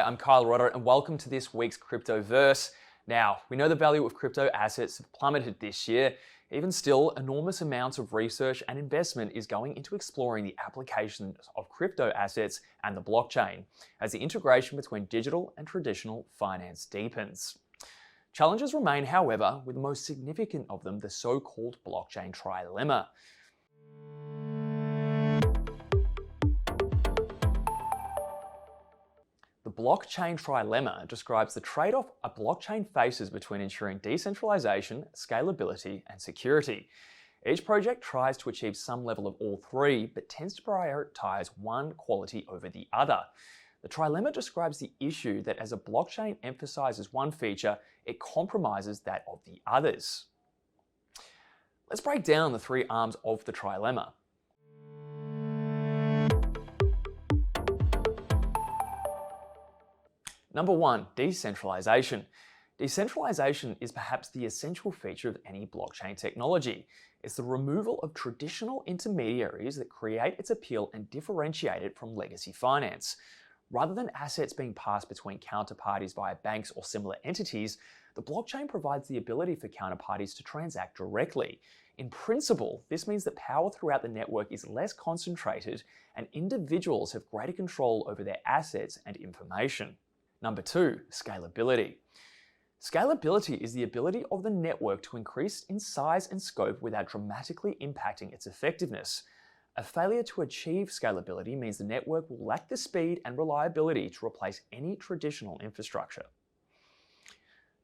I'm Kyle Rodda and welcome to this week's Cryptoverse. Now, we know the value of crypto assets have plummeted this year. Even still, enormous amounts of research and investment is going into exploring the applications of crypto assets and the blockchain as the integration between digital and traditional finance deepens. Challenges remain, however, with the most significant of them the so-called Blockchain Trilemma. The Blockchain Trilemma describes the trade-off a blockchain faces between ensuring decentralization, scalability, and security. Each project tries to achieve some level of all three, but tends to prioritize one quality over the other. The trilemma describes the issue that as a blockchain emphasizes one feature, it compromises that of the others. Let's break down the three arms of the trilemma. Number one, decentralization. Decentralization is perhaps the essential feature of any blockchain technology. It's the removal of traditional intermediaries that create its appeal and differentiate it from legacy finance. Rather than assets being passed between counterparties via banks or similar entities, the blockchain provides the ability for counterparties to transact directly. In principle, this means that power throughout the network is less concentrated and individuals have greater control over their assets and information. Number two, scalability. Scalability is the ability of the network to increase in size and scope without dramatically impacting its effectiveness. A failure to achieve scalability means the network will lack the speed and reliability to replace any traditional infrastructure.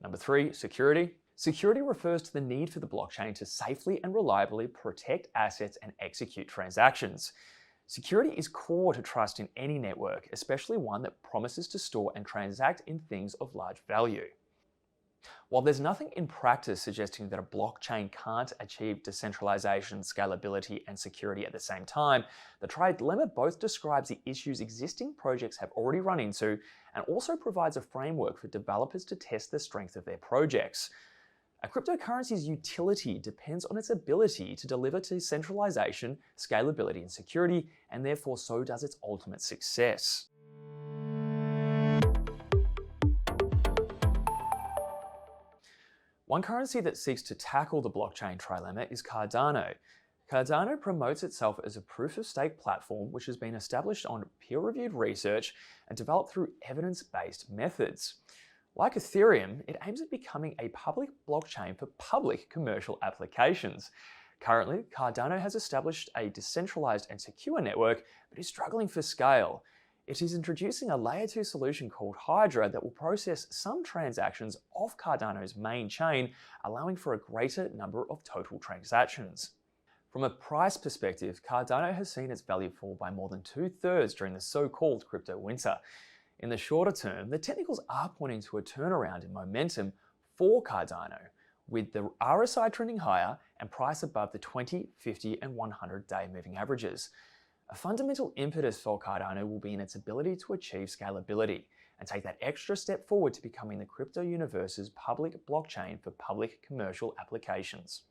Number three, security. Security refers to the need for the blockchain to safely and reliably protect assets and execute transactions. Security is core to trust in any network, especially one that promises to store and transact in things of large value. While there's nothing in practice suggesting that a blockchain can't achieve decentralization, scalability, and security at the same time, the trilemma both describes the issues existing projects have already run into and also provides a framework for developers to test the strength of their projects. A cryptocurrency's utility depends on its ability to deliver decentralization, scalability, and security, and therefore so does its ultimate success. One currency that seeks to tackle the blockchain trilemma is Cardano. Cardano promotes itself as a proof-of-stake platform which has been established on peer-reviewed research and developed through evidence-based methods. Like Ethereum, it aims at becoming a public blockchain for public commercial applications. Currently, Cardano has established a decentralized and secure network, but is struggling for scale. It is introducing a Layer 2 solution called Hydra that will process some transactions off Cardano's main chain, allowing for a greater number of total transactions. From a price perspective, Cardano has seen its value fall by more than 2/3 during the so-called crypto winter. In the shorter term, the technicals are pointing to a turnaround in momentum for Cardano, with the RSI trending higher and price above the 20, 50, and 100-day moving averages. A fundamental impetus for Cardano will be in its ability to achieve scalability and take that extra step forward to becoming the crypto universe's public blockchain for public commercial applications.